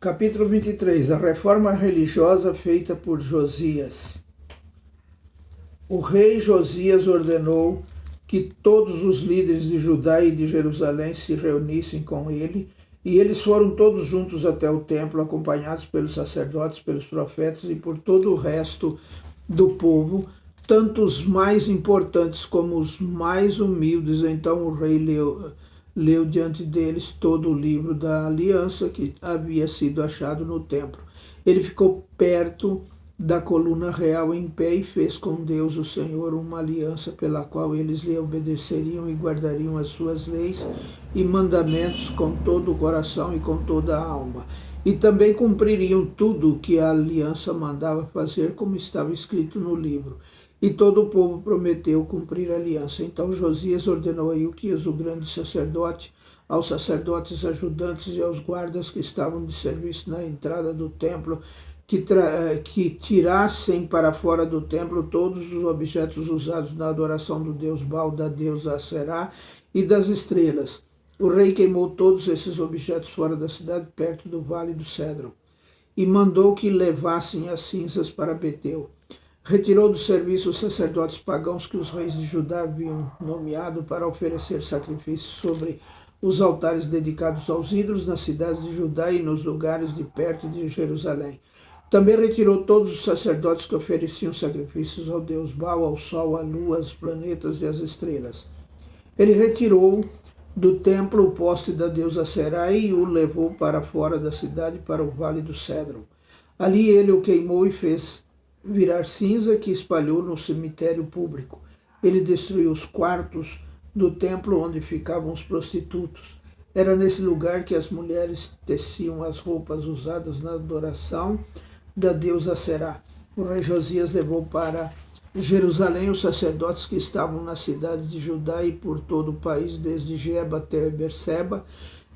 Capítulo 23. A reforma religiosa feita por Josias. O rei Josias ordenou que todos os líderes de Judá e de Jerusalém se reunissem com ele, e eles foram todos juntos até o templo, acompanhados pelos sacerdotes, pelos profetas e por todo o resto do povo, tanto os mais importantes como os mais humildes. Então o rei leu diante deles todo o livro da aliança que havia sido achado no templo. Ele ficou perto da coluna real em pé e fez com Deus o Senhor uma aliança pela qual eles lhe obedeceriam e guardariam as suas leis e mandamentos com todo o coração e com toda a alma. E também cumpririam tudo o que a aliança mandava fazer, como estava escrito no livro. E todo o povo prometeu cumprir a aliança. Então Josias ordenou a Ilquias, o grande sacerdote, aos sacerdotes ajudantes e aos guardas que estavam de serviço na entrada do templo, que tirassem para fora do templo todos os objetos usados na adoração do deus Baal, da deusa Aserá e das estrelas. O rei queimou todos esses objetos fora da cidade, perto do vale do Cédron, e mandou que levassem as cinzas para Betel. Retirou do serviço os sacerdotes pagãos que os reis de Judá haviam nomeado para oferecer sacrifícios sobre os altares dedicados aos ídolos nas cidades de Judá e nos lugares de perto de Jerusalém. Também retirou todos os sacerdotes que ofereciam sacrifícios ao deus Baal, ao sol, à lua, aos planetas e às estrelas. Ele retirou do templo o poste da deusa Aserá e o levou para fora da cidade, para o vale do Cédron. Ali ele o queimou e fez virar cinza, que espalhou no cemitério público. Ele destruiu os quartos do templo onde ficavam os prostitutos. Era nesse lugar que as mulheres teciam as roupas usadas na adoração da deusa Aserá. O rei Josias levou para Jerusalém os sacerdotes que estavam na cidade de Judá e por todo o país, desde Geba até Berseba,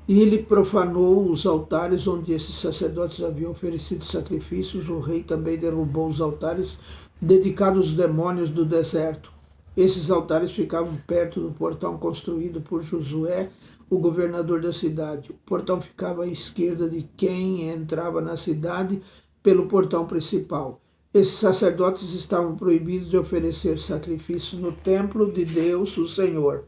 e ele profanou os altares onde esses sacerdotes haviam oferecido sacrifícios. O rei também derrubou os altares dedicados aos demônios do deserto. Esses altares ficavam perto do portão construído por Josué, o governador da cidade. O portão ficava à esquerda de quem entrava na cidade pelo portão principal. Esses sacerdotes estavam proibidos de oferecer sacrifícios no templo de Deus, o Senhor,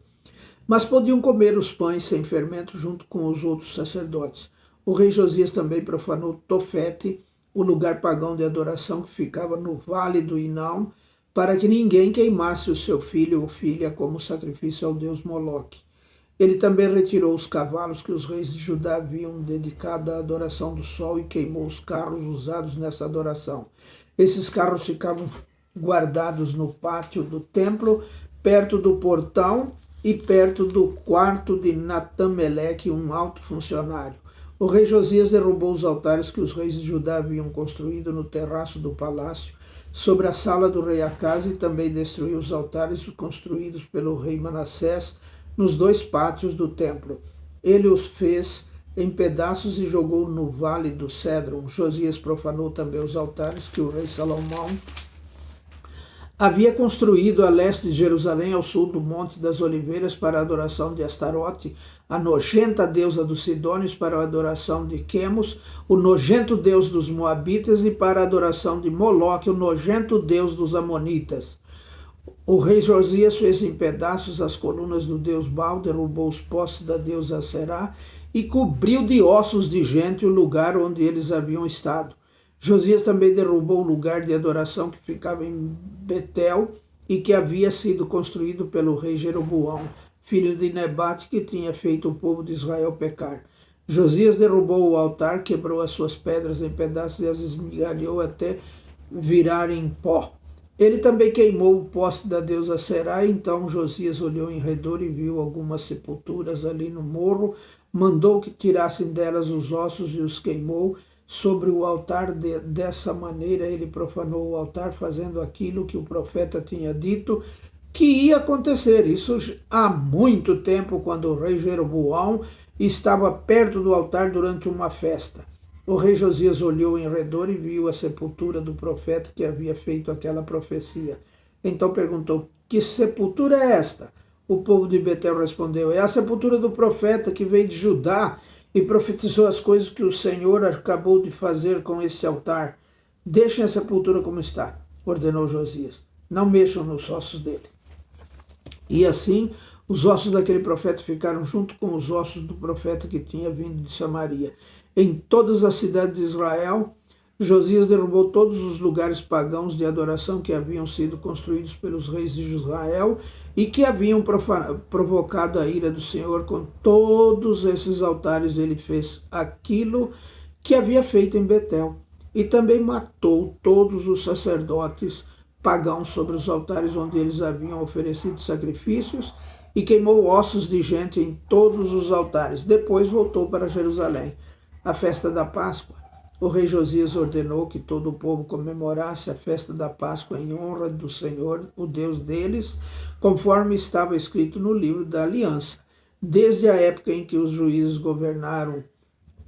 mas podiam comer os pães sem fermento junto com os outros sacerdotes. O rei Josias também profanou Tofete, o lugar pagão de adoração que ficava no vale do Inão, para que ninguém queimasse o seu filho ou filha como sacrifício ao deus Moloque. Ele também retirou os cavalos que os reis de Judá haviam dedicado à adoração do sol e queimou os carros usados nessa adoração. Esses carros ficavam guardados no pátio do templo, perto do portão e perto do quarto de Natameleque, um alto funcionário. O rei Josias derrubou os altares que os reis de Judá haviam construído no terraço do palácio, sobre a sala do rei Acaz, e também destruiu os altares construídos pelo rei Manassés nos dois pátios do templo. Ele os fez em pedaços e jogou no vale do Cédron. Josias profanou também os altares que o rei Salomão havia construído a leste de Jerusalém, ao sul do Monte das Oliveiras, para a adoração de Astarote, a nojenta deusa dos Sidônios, para a adoração de Quemos, o nojento deus dos Moabitas, e para a adoração de Moloque, o nojento deus dos Amonitas. O rei Josias fez em pedaços as colunas do deus Baal, derrubou os postes da deusa Aserá e cobriu de ossos de gente o lugar onde eles haviam estado. Josias também derrubou o lugar de adoração que ficava em Betel e que havia sido construído pelo rei Jeroboão, filho de Nebate, que tinha feito o povo de Israel pecar. Josias derrubou o altar, quebrou as suas pedras em pedaços e as esmigalhou até virarem pó. Ele também queimou o poste da deusa Aserá. Então Josias olhou em redor e viu algumas sepulturas ali no morro, mandou que tirassem delas os ossos e os queimou sobre o altar. Dessa maneira ele profanou o altar, fazendo aquilo que o profeta tinha dito que ia acontecer. Isso há muito tempo, quando o rei Jeroboão estava perto do altar durante uma festa. O rei Josias olhou em redor e viu a sepultura do profeta que havia feito aquela profecia. Então perguntou: que sepultura é esta? O povo de Betel respondeu: é a sepultura do profeta que veio de Judá e profetizou as coisas que o Senhor acabou de fazer com este altar. Deixem a sepultura como está, ordenou Josias. Não mexam nos ossos dele. E assim, os ossos daquele profeta ficaram junto com os ossos do profeta que tinha vindo de Samaria. Em todas as cidades de Israel, Josias derrubou todos os lugares pagãos de adoração que haviam sido construídos pelos reis de Israel e que haviam provocado a ira do Senhor. Com todos esses altares ele fez aquilo que havia feito em Betel. E também matou todos os sacerdotes pagãos sobre os altares onde eles haviam oferecido sacrifícios e queimou ossos de gente em todos os altares. Depois voltou para Jerusalém. A festa da Páscoa. O rei Josias ordenou que todo o povo comemorasse a festa da Páscoa em honra do Senhor, o Deus deles, conforme estava escrito no livro da aliança. Desde a época em que os juízes governaram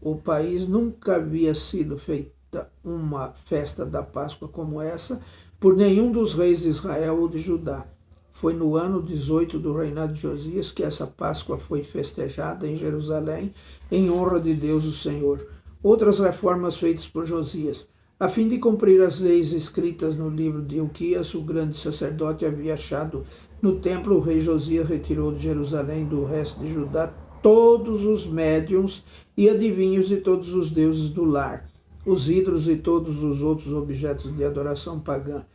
o país, nunca havia sido feita uma festa da Páscoa como essa por nenhum dos reis de Israel ou de Judá. Foi no ano 18 do reinado de Josias que essa Páscoa foi festejada em Jerusalém em honra de Deus, o Senhor. Outras reformas feitas por Josias. A fim de cumprir as leis escritas no livro de Ilquias, o grande sacerdote havia achado no templo, o rei Josias retirou de Jerusalém do resto de Judá todos os médiuns e adivinhos de todos os deuses do lar, os ídolos e todos os outros objetos de adoração pagã.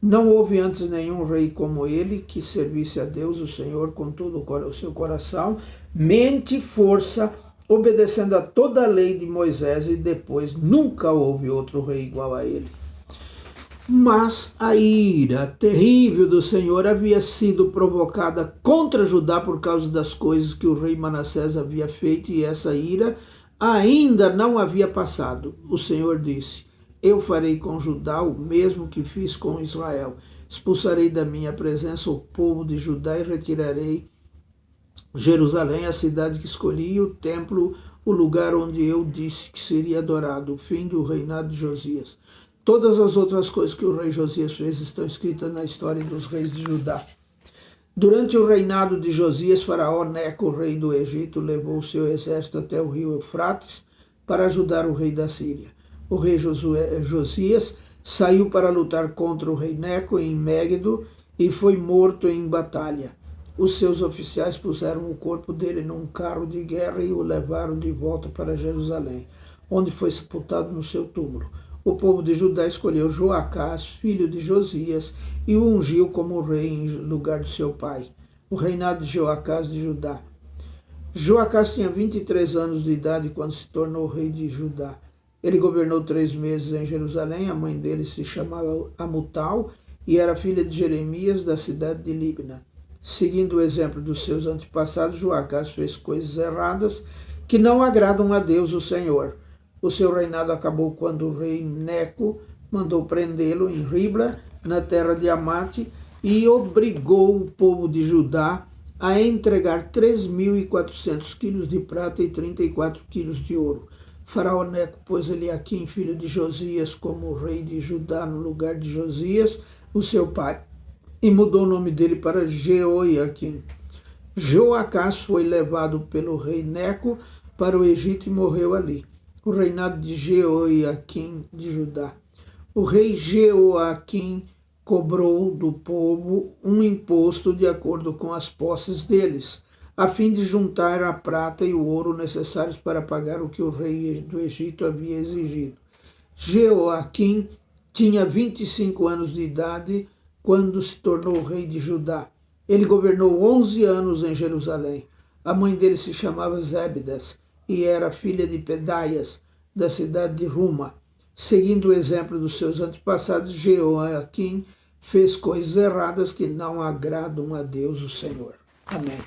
Não houve antes nenhum rei como ele que servisse a Deus, o Senhor, com todo o seu coração, mente e força, obedecendo a toda a lei de Moisés, e depois nunca houve outro rei igual a ele. Mas a ira terrível do Senhor havia sido provocada contra Judá por causa das coisas que o rei Manassés havia feito, e essa ira ainda não havia passado. O Senhor disse: eu farei com Judá o mesmo que fiz com Israel. Expulsarei da minha presença o povo de Judá e retirarei Jerusalém, a cidade que escolhi, e o templo, o lugar onde eu disse que seria adorado. O fim do reinado de Josias. Todas as outras coisas que o rei Josias fez estão escritas na história dos reis de Judá. Durante o reinado de Josias, Faraó Neco, rei do Egito, levou seu exército até o rio Eufrates para ajudar o rei da Síria. O rei Josias saiu para lutar contra o rei Neco em Megiddo e foi morto em batalha. Os seus oficiais puseram o corpo dele num carro de guerra e o levaram de volta para Jerusalém, onde foi sepultado no seu túmulo. O povo de Judá escolheu Joacás, filho de Josias, e o ungiu como rei em lugar de seu pai. O reinado de Joacás de Judá. Joacás tinha 23 anos de idade quando se tornou rei de Judá. Ele governou 3 meses em Jerusalém. A mãe dele se chamava Amutal e era filha de Jeremias, da cidade de Libna. Seguindo o exemplo dos seus antepassados, Joacás fez coisas erradas que não agradam a Deus, o Senhor. O seu reinado acabou quando o rei Neco mandou prendê-lo em Ribla, na terra de Amate, e obrigou o povo de Judá a entregar 3.400 quilos de prata e 34 quilos de ouro. Faraó Neco pôs Eliaquim, filho de Josias, como rei de Judá no lugar de Josias, o seu pai, e mudou o nome dele para Jeoiaquim. Joacás foi levado pelo rei Neco para o Egito e morreu ali. O reinado de Jeoiaquim de Judá. O rei Jeoaquim cobrou do povo um imposto de acordo com as posses deles, a fim de juntar a prata e o ouro necessários para pagar o que o rei do Egito havia exigido. Jeoaquim tinha 25 anos de idade quando se tornou rei de Judá. Ele governou 11 anos em Jerusalém. A mãe dele se chamava Zébidas e era filha de Pedaias, da cidade de Ruma. Seguindo o exemplo dos seus antepassados, Jeoaquim fez coisas erradas que não agradam a Deus, o Senhor. Amém.